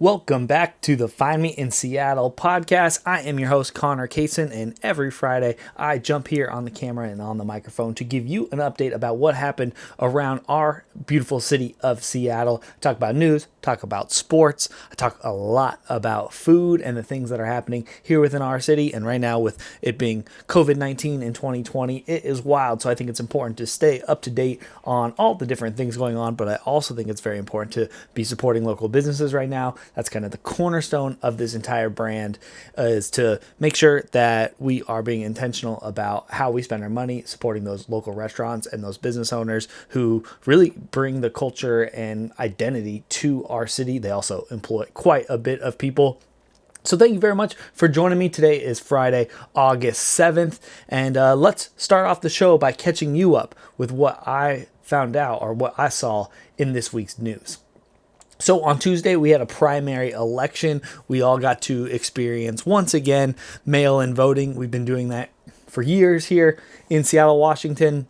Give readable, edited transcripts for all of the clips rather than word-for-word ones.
Welcome back to the Find Me in Seattle podcast. I am your host, Cayson, and every Friday I jump here on the camera and on the microphone to give you an update about what happened around our beautiful city of Seattle. Talk about news, talk about sports, I talk a lot about food and the things that are happening here within our city. And right now, with it being COVID-19 in 2020, it is wild. So I think it's important to stay up to date on all the different things going on, but I also think it's very important to be supporting local businesses right now. That's kind of the cornerstone of this entire brand, is to make sure that we are being intentional about how we spend our money, supporting those local restaurants and those business owners who really bring the culture and identity to our city. They also employ quite a bit of people. So thank you very much for joining me. Today is Friday, August 7th, and let's start off the show by catching you up with what I found out or what I saw in this week's news. So on Tuesday, we had a primary election. We all got to experience, once again, mail-in voting. We've been doing that for years here in Seattle, Washington.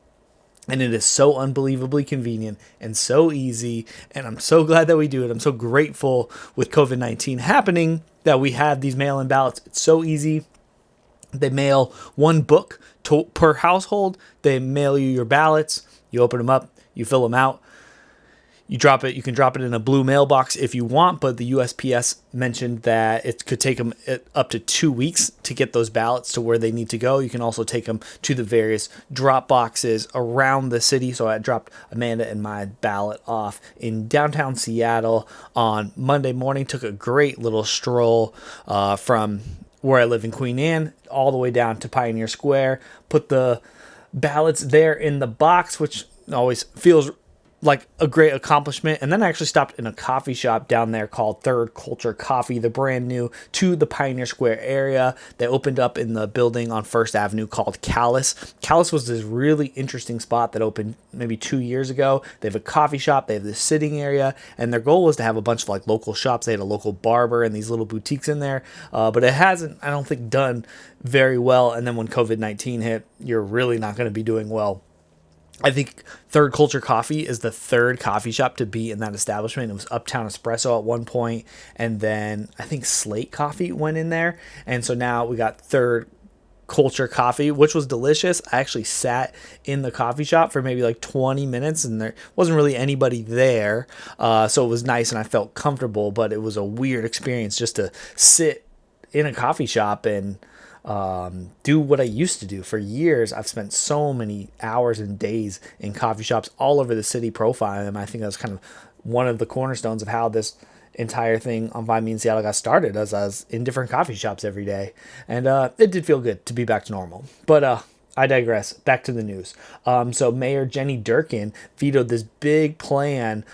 And it is so unbelievably convenient and so easy. And I'm so glad that we do it. I'm so grateful with COVID-19 happening that we have these mail-in ballots. It's so easy. They mail one book per household. They mail you your ballots. You open them up. You fill them out. You drop it. You can drop it in a blue mailbox if you want, but the USPS mentioned that it could take them up to 2 weeks to get those ballots to where they need to go. You can also take them to the various drop boxes around the city. So I dropped Amanda and my ballot off in downtown Seattle on Monday morning. Took a great little stroll from where I live in Queen Anne all the way down to Pioneer Square. Put the ballots there in the box, which always feels like a great accomplishment. And then I actually stopped in a coffee shop down there called Third Culture Coffee. They're brand new to the Pioneer Square area. They opened up in the building on First Avenue called Callus. Callus was this really interesting spot that opened maybe 2 years ago. They have a coffee shop, they have this sitting area, and their goal was to have a bunch of like local shops. They had a local barber and these little boutiques in there, but it hasn't, I don't think, done very well. And then when COVID-19 hit, you're really not going to be doing well. I think Third Culture Coffee is the third coffee shop to be in that establishment. It was Uptown Espresso at one point, and then I think Slate Coffee went in there. And so now we got Third Culture Coffee, which was delicious. I actually sat in the coffee shop for maybe like 20 minutes, and there wasn't really anybody there. So it was nice, and I felt comfortable, but it was a weird experience just to sit in a coffee shop and do what I used to do. For years, I've spent so many hours and days in coffee shops all over the city profiling them. I think that's kind of one of the cornerstones of how this entire thing on Find Me in Seattle got started, as I was in different coffee shops every day. And it did feel good to be back to normal. But I digress. Back to the news. So Mayor Jenny Durken vetoed this big plan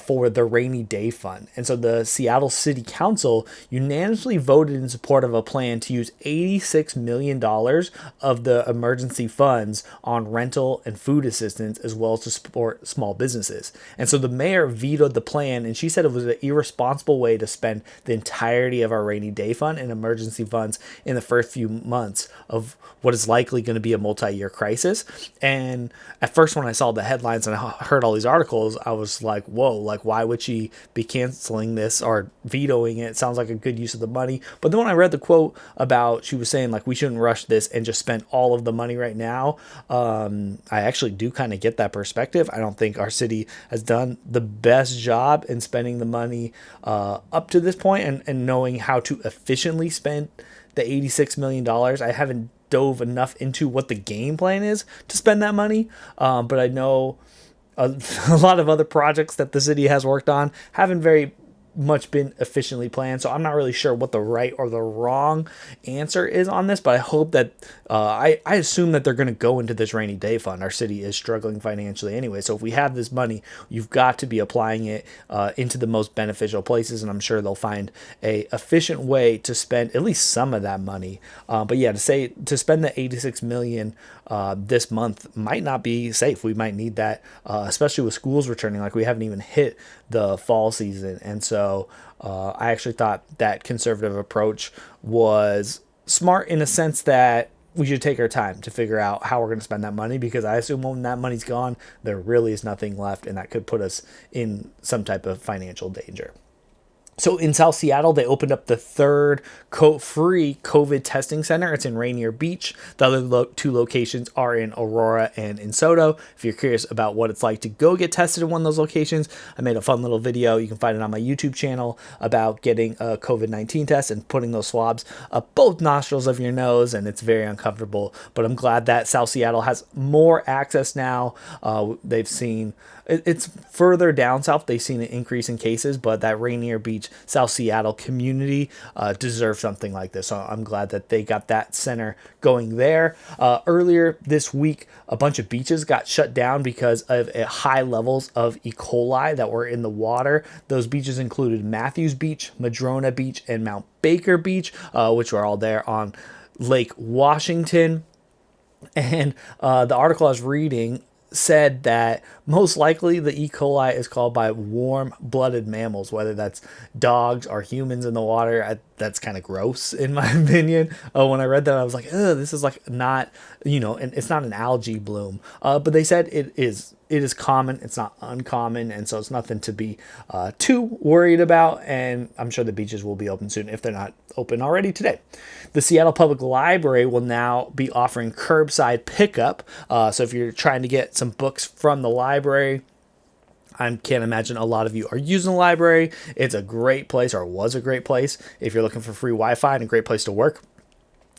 for the rainy day fund. And so the Seattle City Council unanimously voted in support of a plan to use $86 million of the emergency funds on rental and food assistance, as well as to support small businesses. And so the mayor vetoed the plan, and she said it was an irresponsible way to spend the entirety of our rainy day fund and emergency funds in the first few months of what is likely going to be a multi-year crisis. And at first, when I saw the headlines and I heard all these articles, I was like, whoa, like, why would she be canceling this or vetoing it? It sounds like a good use of the money. But then when I read the quote about, she was saying like, we shouldn't rush this and just spend all of the money right now, I actually do kind of get that perspective. I don't think our city has done the best job in spending the money up to this point, and knowing how to efficiently spend the $86 million. I haven't dove enough into what the game plan is to spend that money, but I know a lot of other projects that the city has worked on haven't very much been efficiently planned. So I'm not really sure what the right or the wrong answer is on this, but I hope that I assume that they're going to go into this rainy day fund. Our city is struggling financially anyway, so if we have this money, you've got to be applying it into the most beneficial places, and I'm sure they'll find a efficient way to spend at least some of that money. But yeah, to spend the $86 million this month might not be safe. We might need that, especially with schools returning. Like, we haven't even hit the fall season, and so I actually thought that conservative approach was smart in a sense that we should take our time to figure out how we're going to spend that money, because I assume when that money's gone, there really is nothing left, and that could put us in some type of financial danger. So in South Seattle, they opened up the third free COVID testing center. It's in Rainier Beach. The other two locations are in Aurora and in Soto. If you're curious about what it's like to go get tested in one of those locations, I made a fun little video. You can find it on my YouTube channel about getting a COVID-19 test and putting those swabs up both nostrils of your nose, and it's very uncomfortable. But I'm glad that South Seattle has more access now. They've seen it's further down south. They've seen an increase in cases, but that Rainier Beach, South Seattle community deserves something like this. So I'm glad that they got that center going there. Earlier this week, a bunch of beaches got shut down because of high levels of E. coli that were in the water. Those beaches included Matthews Beach, Madrona Beach, and Mount Baker Beach, which were all there on Lake Washington. And the article I was reading said that most likely the E. coli is caused by warm-blooded mammals, whether that's dogs or humans in the water. That's kind of gross in my opinion. When I read that, I was like, this is like not, and it's not an algae bloom. But they said it is common. It's not uncommon. And so it's nothing to be too worried about. And I'm sure the beaches will be open soon if they're not open already today. The Seattle Public Library will now be offering curbside pickup. So if you're trying to get some books from the library, I can't imagine a lot of you are using the library. It's a great place, or was a great place, if you're looking for free Wi-Fi, and a great place to work.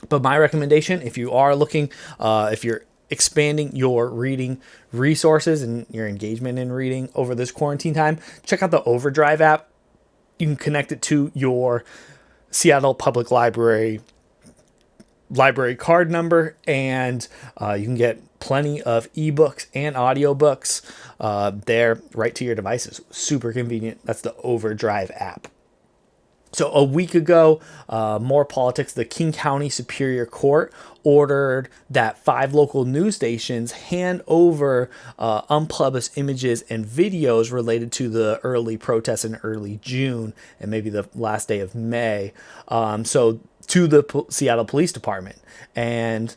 But my recommendation, if you are looking, if you're expanding your reading resources and your engagement in reading over this quarantine time, check out the Overdrive app. You can connect it to your Seattle Public Library card number, and you can get plenty of ebooks and audiobooks there right to your devices. Super convenient. That's the Overdrive app. So a week ago, more politics, the King County Superior Court ordered that 5 local news stations hand over unpublished images and videos related to the early protests in early June and maybe the last day of May. So to the Seattle Police Department. And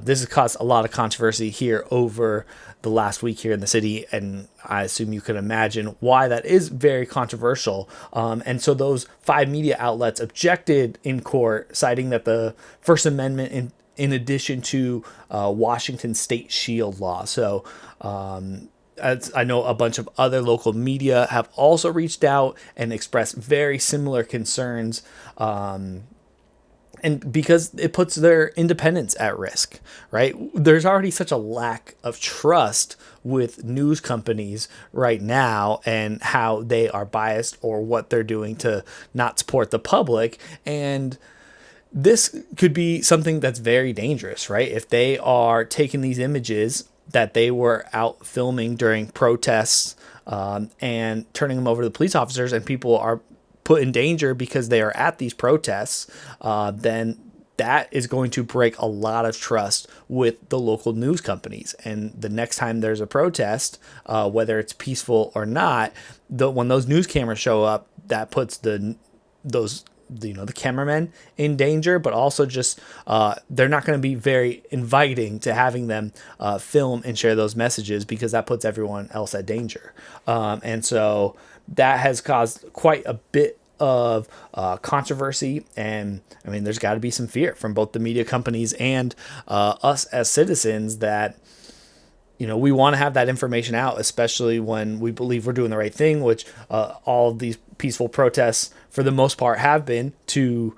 this has caused a lot of controversy here over the last week here in the city, and I assume you can imagine why that is very controversial. And so those 5 media outlets objected in court, citing that the First Amendment, in addition to Washington State Shield law. So as I know, a bunch of other local media have also reached out and expressed very similar concerns. And because it puts their independence at risk, right? There's already such a lack of trust with news companies right now and how they are biased or what they're doing to not support the public. And this could be something that's very dangerous, right? If they are taking these images that they were out filming during protests and turning them over to the police officers, and people are put in danger because they are at these protests, then that is going to break a lot of trust with the local news companies. And the next time there's a protest, whether it's peaceful or not, when those news cameras show up, that puts the cameramen in danger, but also just they're not going to be very inviting to having them film and share those messages, because that puts everyone else at danger. And so that has caused quite a bit of controversy, and I mean, there's got to be some fear from both the media companies and us as citizens that, we want to have that information out, especially when we believe we're doing the right thing, which all of these peaceful protests, for the most part, have been to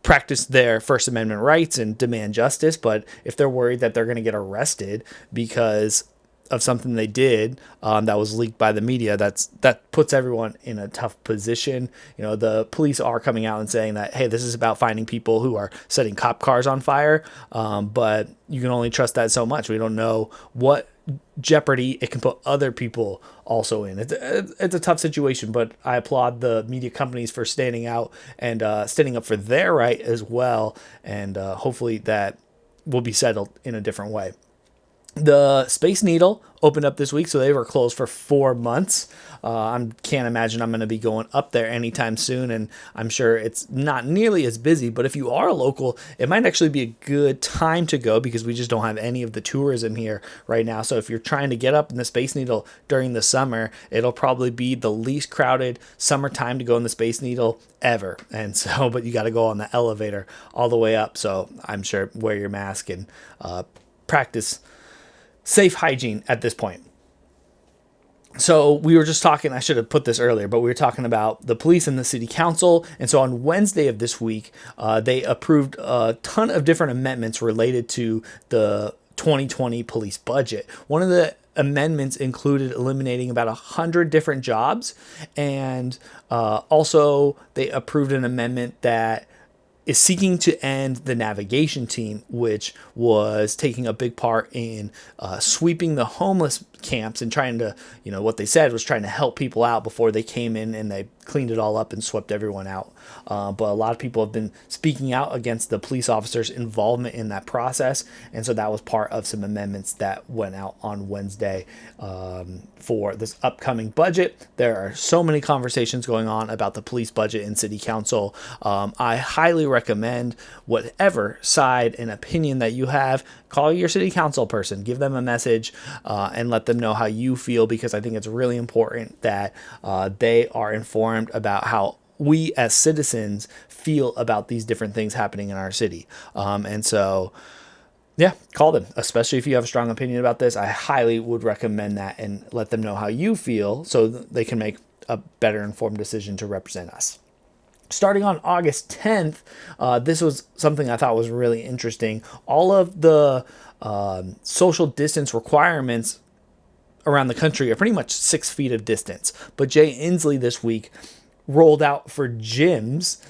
practice their First Amendment rights and demand justice. But if they're worried that they're going to get arrested because of something they did that was leaked by the media, that puts everyone in a tough position. The police are coming out and saying that, hey, this is about finding people who are setting cop cars on fire, but you can only trust that so much. We don't know what jeopardy it can put other people also in. It's a tough situation, but I applaud the media companies for standing out and standing up for their right as well, and hopefully that will be settled in a different way. The Space Needle opened up this week, so they were closed for 4 months. I can't imagine I'm going to be going up there anytime soon, and I'm sure it's not nearly as busy. But if you are local, it might actually be a good time to go because we just don't have any of the tourism here right now. So if you're trying to get up in the Space Needle during the summer, it'll probably be the least crowded summertime to go in the Space Needle ever. And so, but you got to go on the elevator all the way up. So I'm sure wear your mask and practice safe hygiene at this point. So we were just talking, I should have put this earlier, but we were talking about the police and the city council. And so on Wednesday of this week, they approved a ton of different amendments related to the 2020 police budget. One of the amendments included eliminating about 100 different jobs. And also they approved an amendment that is seeking to end the navigation team, which was taking a big part in sweeping the homeless camps and trying to, what they said was trying to help people out before they came in and they cleaned it all up and swept everyone out. But a lot of people have been speaking out against the police officers' involvement in that process. And so that was part of some amendments that went out on Wednesday for this upcoming budget. There are so many conversations going on about the police budget in city council. I highly recommend whatever side and opinion that you have, call your city council person, give them a message and let them know how you feel, because I think it's really important that they are informed about how we as citizens feel about these different things happening in our city. And so, yeah, call them, especially if you have a strong opinion about this. I highly would recommend that and let them know how you feel so they can make a better informed decision to represent us. Starting on August 10th, this was something I thought was really interesting. All of the social distance requirements around the country are pretty much 6 feet of distance. But Jay Inslee this week rolled out for gyms,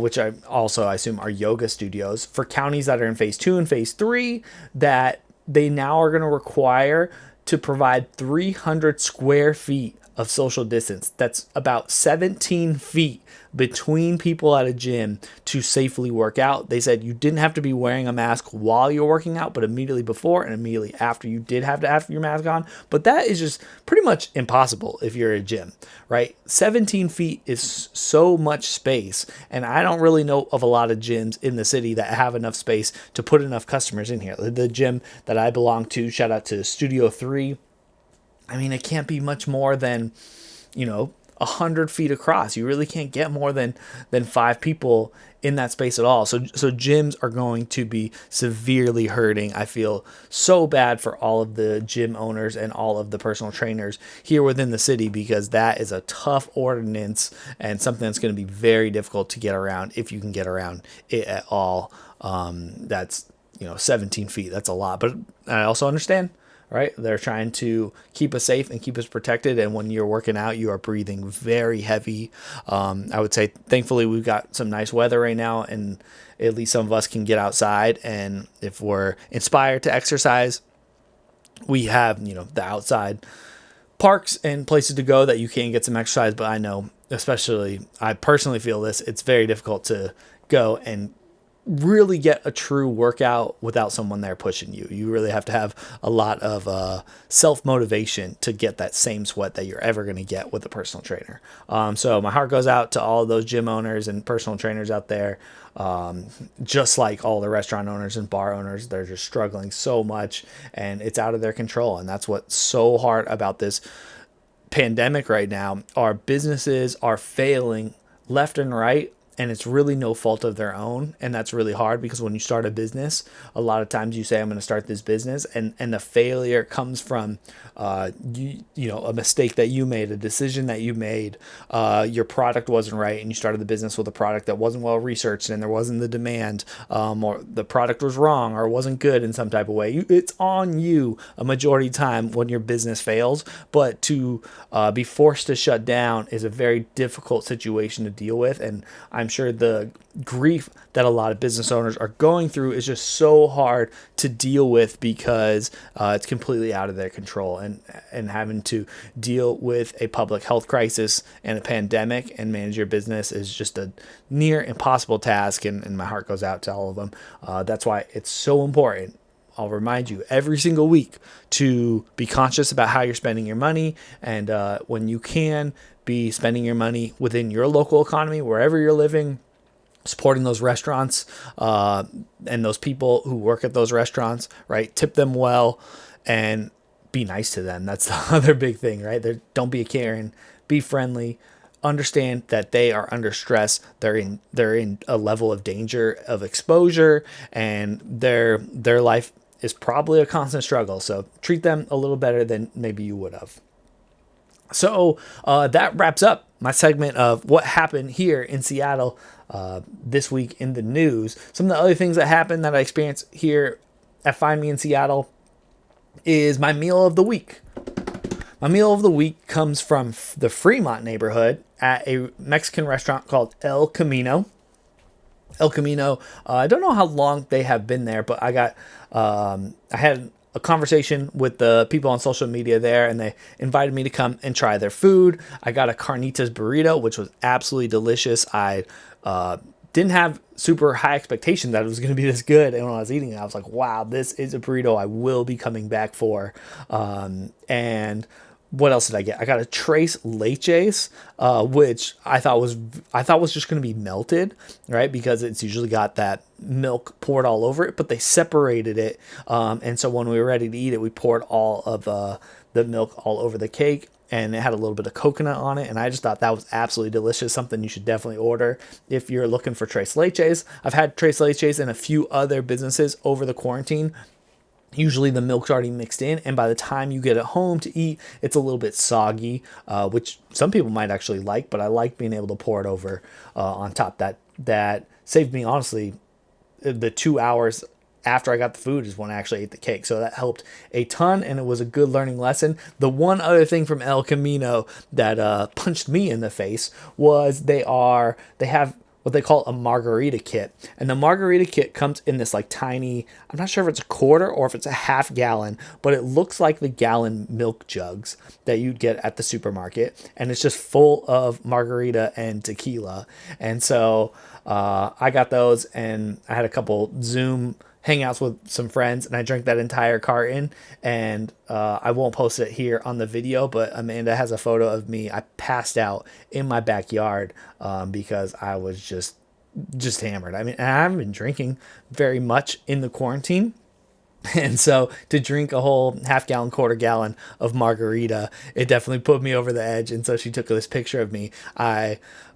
which I assume are yoga studios, for counties that are in phase 2 and phase 3, that they now are going to require to provide 300 square feet of social distance. That's about 17 feet between people at a gym to safely work out. They said you didn't have to be wearing a mask while you're working out, but immediately before and immediately after you did have to have your mask on. But that is just pretty much impossible if you're at a gym, right? 17 feet is so much space, and I don't really know of a lot of gyms in the city that have enough space to put enough customers in here. The gym that I belong to, shout out to Studio 3, I mean, it can't be much more than, 100 feet across. You really can't get more than 5 people in that space at all. So gyms are going to be severely hurting. I feel so bad for all of the gym owners and all of the personal trainers here within the city, because that is a tough ordinance and something that's going to be very difficult to get around, if you can get around it at all. That's 17 feet. That's a lot. But I also understand. Right? They're trying to keep us safe and keep us protected. And when you're working out, you are breathing very heavy. I would say, thankfully, we've got some nice weather right now, and at least some of us can get outside. And if we're inspired to exercise, we have, the outside parks and places to go that you can get some exercise. But I know, especially, I personally feel this, it's very difficult to go and really get a true workout without someone there pushing you. You really have to have a lot of self-motivation to get that same sweat that you're ever going to get with a personal trainer. So my heart goes out to all of those gym owners and personal trainers out there. Just like all the restaurant owners and bar owners, they're just struggling so much, and it's out of their control. And that's what's so hard about this pandemic right now. Our businesses are failing left and right, and it's really no fault of their own. And that's really hard, because when you start a business, a lot of times you say, I'm going to start this business, and the failure comes from a mistake that you made, a decision that you made. Your product wasn't right, and you started the business with a product that wasn't well researched, and there wasn't the demand, or the product was wrong or wasn't good in some type of way. It's on you a majority of the time when your business fails. But to be forced to shut down is a very difficult situation to deal with, and I'm sure the grief that a lot of business owners are going through is just so hard to deal with, because it's completely out of their control, and having to deal with a public health crisis and a pandemic and manage your business is just a near impossible task. And my heart goes out to all of them. That's why it's so important I'll remind you every single week to be conscious about how you're spending your money, and when you can, be spending your money within your local economy, wherever you're living, supporting those restaurants and those people who work at those restaurants, right? Tip them well and be nice to them. That's the other big thing, right? Don't be a Karen. Be friendly. Understand that they are under stress. They're in a level of danger of exposure, and their life is probably a constant struggle. So treat them a little better than maybe you would have. So that wraps up my segment of what happened here in Seattle this week in the news. Some of the other things that happened that I experienced here at Find Me in Seattle is my meal of the week. My meal of the week comes from the Fremont neighborhood at a Mexican restaurant called El Camino. El Camino, I don't know how long they have been there, but I had a conversation with the people on social media there, and they invited me to come and try their food. I got a carnitas burrito, which was absolutely delicious. I didn't have super high expectations that it was going to be this good, and when I was eating it, I was like, wow, this is a burrito I will be coming back for. And what else did I get? I got a tres leches, which I thought was just going to be melted, right? Because it's usually got that milk poured all over it, but they separated it. And so when we were ready to eat it, we poured all of the milk all over the cake, and it had a little bit of coconut on it. And I just thought that was absolutely delicious. Something you should definitely order if you're looking for tres leches. I've had tres leches in a few other businesses over the quarantine. Usually the milk's already mixed in, and by the time you get it home to eat, it's a little bit soggy, which some people might actually like, but I like being able to pour it over on top. That saved me, honestly, the 2 hours after I got the food is when I actually ate the cake. So that helped a ton, and it was a good learning lesson. The one other thing from El Camino that punched me in the face was they have what they call a margarita kit. And the margarita kit comes in this like tiny, I'm not sure if it's a quarter or if it's a half gallon, but it looks like the gallon milk jugs that you'd get at the supermarket. And it's just full of margarita and tequila. And so I got those, and I had a couple Zoom hangouts with some friends, and I drank that entire carton. And I won't post it here on the video, but Amanda has a photo of me. I passed out in my backyard because I was just hammered. I mean, I haven't been drinking very much in the quarantine. And so to drink a whole half gallon, quarter gallon of margarita, it definitely put me over the edge. And so she took this picture of me.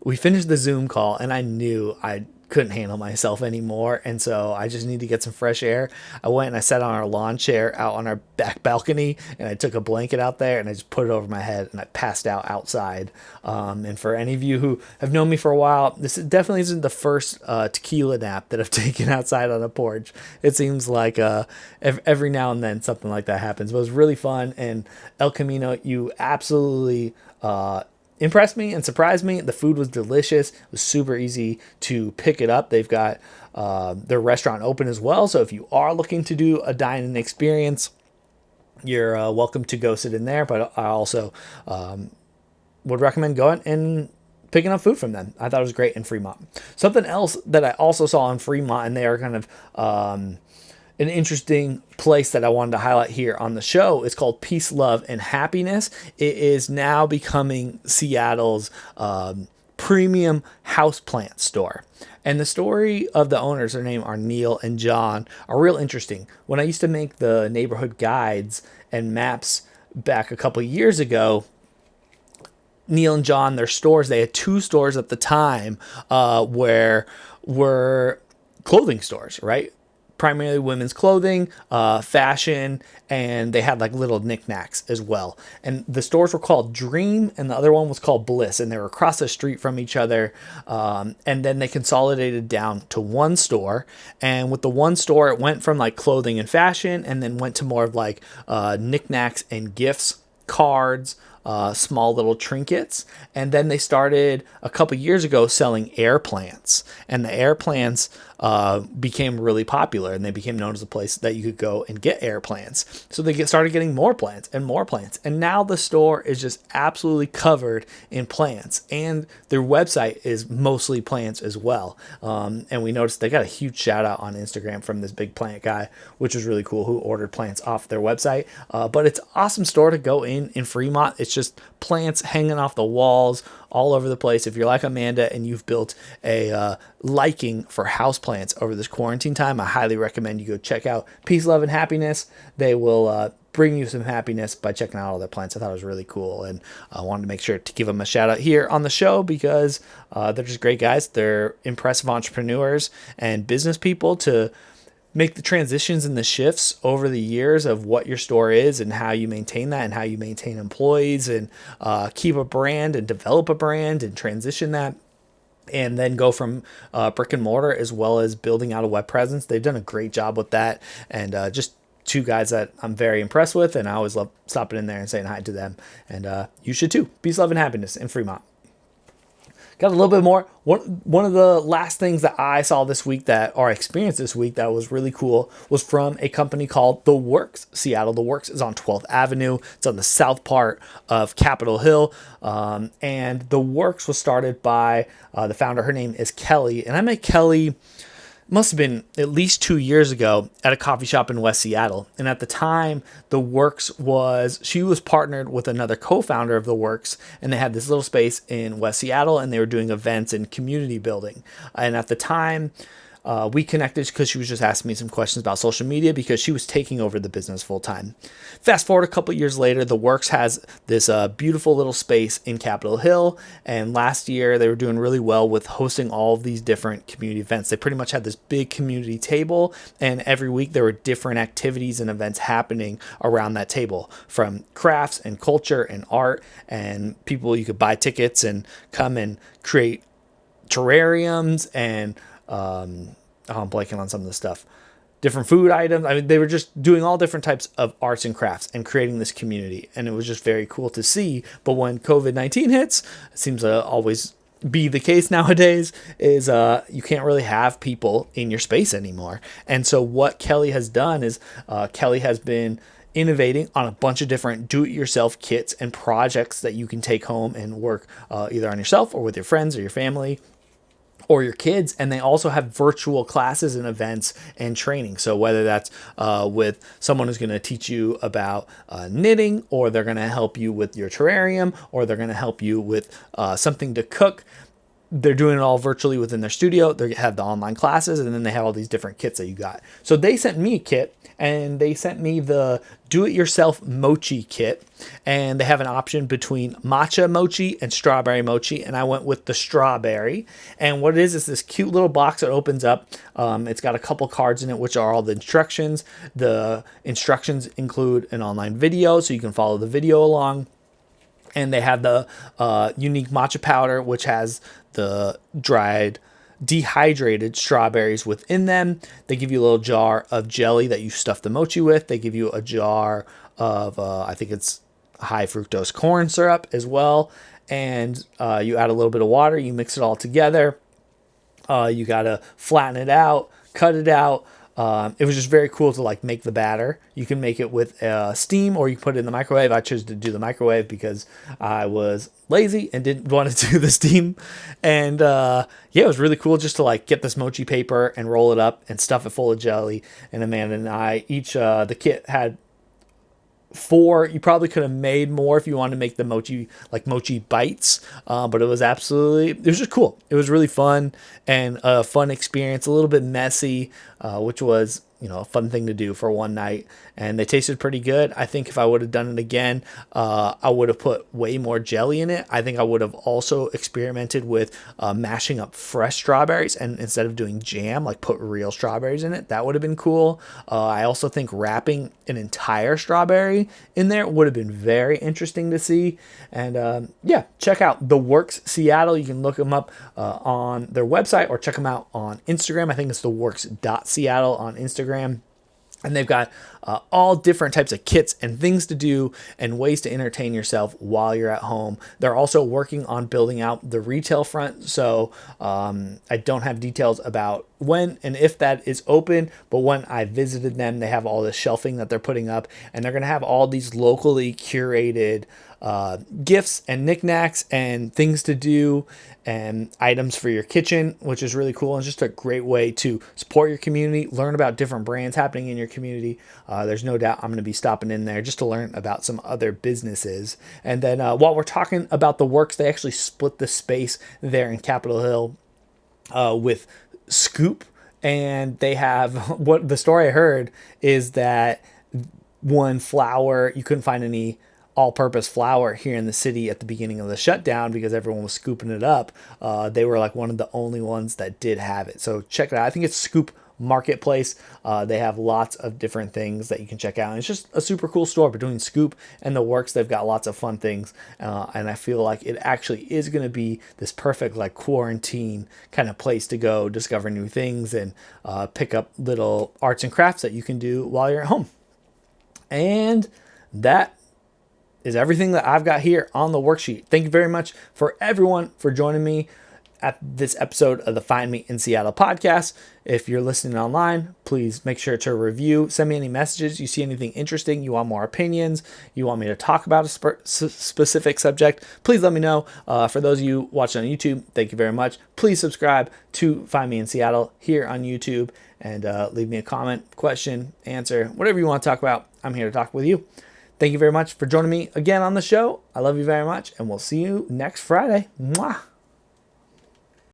We finished the Zoom call, and I knew I couldn't handle myself anymore, and so I just need to get some fresh air. I went and I sat on our lawn chair out on our back balcony, and I took a blanket out there and I just put it over my head, and I passed out outside. And for any of you who have known me for a while, this definitely isn't the first tequila nap that I've taken outside on a porch. It seems like every now and then something like that happens, but it was really fun. And El Camino, you absolutely impressed me and surprised me. The food was delicious. It was super easy to pick it up. They've got their restaurant open as well. So if you are looking to do a dine-in experience, you're welcome to go sit in there. But I also would recommend going and picking up food from them. I thought it was great in Fremont. Something else that I also saw in Fremont, and they are kind of an interesting place that I wanted to highlight here on the show, is called Peace, Love, and Happiness. It is now becoming Seattle's premium houseplant store. And the story of the owners, their name are Neil and John, are real interesting. When I used to make the neighborhood guides and maps back a couple years ago, Neil and John, their stores, they had two stores at the time where were clothing stores, right? Primarily women's clothing, fashion, and they had like little knickknacks as well. And the stores were called Dream, and the other one was called Bliss, and they were across the street from each other. And then they consolidated down to one store. And with the one store, it went from like clothing and fashion, and then went to more of like knickknacks and gifts, cards, small little trinkets. And then they started a couple years ago selling air plants, and the air plants became really popular, and they became known as a place that you could go and get air plants. So they started getting more plants and more plants. And now the store is just absolutely covered in plants. And their website is mostly plants as well. And we noticed they got a huge shout out on Instagram from this big plant guy, which was really cool, who ordered plants off their website. But it's an awesome store to go in Fremont. It's just plants hanging off the walls all over the place. If you're like Amanda and you've built a liking for houseplants over this quarantine time, I highly recommend you go check out Peace, Love, and Happiness. They will bring you some happiness by checking out all their plants. I thought it was really cool, and I wanted to make sure to give them a shout out here on the show because they're just great guys. They're impressive entrepreneurs and business people to make the transitions and the shifts over the years of what your store is and how you maintain that and how you maintain employees and keep a brand and develop a brand and transition that, and then go from brick and mortar as well as building out a web presence. They've done a great job with that, and just two guys that I'm very impressed with, and I always love stopping in there and saying hi to them, and you should too. Peace, love, and happiness in Fremont. Got a little bit more. One of the last things that I saw this week or experienced this week that was really cool was from a company called The Works Seattle. The Works is on 12th Avenue. It's on the south part of Capitol Hill. And The Works was started by the founder. Her name is Kelly. And I met Kelly, must have been at least 2 years ago, at a coffee shop in West Seattle. And at the time, The Works she was partnered with another co-founder of The Works, and they had this little space in West Seattle, and they were doing events and community building. And at the time, we connected because she was just asking me some questions about social media because she was taking over the business full time. Fast forward a couple years later, The Works has this beautiful little space in Capitol Hill. And last year they were doing really well with hosting all of these different community events. They pretty much had this big community table, and every week there were different activities and events happening around that table, from crafts and culture and art, and people, you could buy tickets and come and create terrariums and I'm blanking on some of the stuff. Different food items. I mean, they were just doing all different types of arts and crafts and creating this community. And it was just very cool to see. But when COVID-19 hits, it seems to always be the case nowadays, is you can't really have people in your space anymore. And so what Kelly has done is Kelly has been innovating on a bunch of different do-it-yourself kits and projects that you can take home and work either on yourself or with your friends or your family or your kids. And they also have virtual classes and events and training. So whether that's with someone who's going to teach you about knitting, or they're going to help you with your terrarium, or they're going to help you with something to cook, they're doing it all virtually within their studio. They have the online classes, and then they have all these different kits that you got. So they sent me a kit, and they sent me the do-it-yourself Mochi Kit, and they have an option between matcha mochi and strawberry mochi, and I went with the strawberry. And what it is this cute little box that opens up. It's got a couple cards in it, which are all the instructions. The instructions include an online video, so you can follow the video along. And they have the unique matcha powder, which has the dehydrated strawberries within them. They give you a little jar of jelly that you stuff the mochi with. They give you a jar of, I think it's high fructose corn syrup as well. And you add a little bit of water. You mix it all together. You got to flatten it out, cut it out. It was just very cool to make the batter. You can make it with steam, or you can put it in the microwave. I chose to do the microwave because I was lazy and didn't want to do the steam. And it was really cool just to get this mochi paper and roll it up and stuff it full of jelly. And Amanda and I each, the kit had 4. You probably could have made more if you wanted to make the mochi mochi bites, but it was just cool. It was really fun and a fun experience, a little bit messy, which was a fun thing to do for one night. And they tasted pretty good. I think if I would have done it again, I would have put way more jelly in it. I think I would have also experimented with mashing up fresh strawberries, and instead of doing jam, put real strawberries in it. That would have been cool. I also think wrapping an entire strawberry in there would have been very interesting to see. And check out The Works Seattle. You can look them up on their website or check them out on Instagram. I think it's theworks.seattle on Instagram. And they've got all different types of kits and things to do and ways to entertain yourself while you're at home. They're also working on building out the retail front. So I don't have details about when and if that is open, but when I visited them, they have all this shelving that they're putting up, and they're going to have all these locally curated gifts and knickknacks and things to do and items for your kitchen, which is really cool. And just a great way to support your community, learn about different brands happening in your community. There's no doubt I'm going to be stopping in there just to learn about some other businesses. And then while we're talking about the works, they actually split the space there in Capitol Hill with Scoop. And they have, what the story I heard is that one flour, you couldn't find any all-purpose flour here in the city at the beginning of the shutdown because everyone was scooping it up. They were like one of the only ones that did have it. So check it out. I think it's Scoop Marketplace. They have lots of different things that you can check out. And it's just a super cool store. Between Scoop and the works, they've got lots of fun things. And I feel like it actually is going to be this perfect like quarantine kind of place to go discover new things and pick up little arts and crafts that you can do while you're at home. And that is everything that I've got here on the worksheet. Thank you very much for everyone for joining me at this episode of the Find Me in Seattle podcast. If you're listening online, please make sure to review. Send me any messages. You see anything interesting, you want more opinions, you want me to talk about a specific subject, please let me know. For those of you watching on YouTube, thank you very much. Please subscribe to Find Me in Seattle here on YouTube and leave me a comment, question, answer, whatever you want to talk about. I'm here to talk with you. Thank you very much for joining me again on the show. I love you very much, and we'll see you next Friday. Mwah!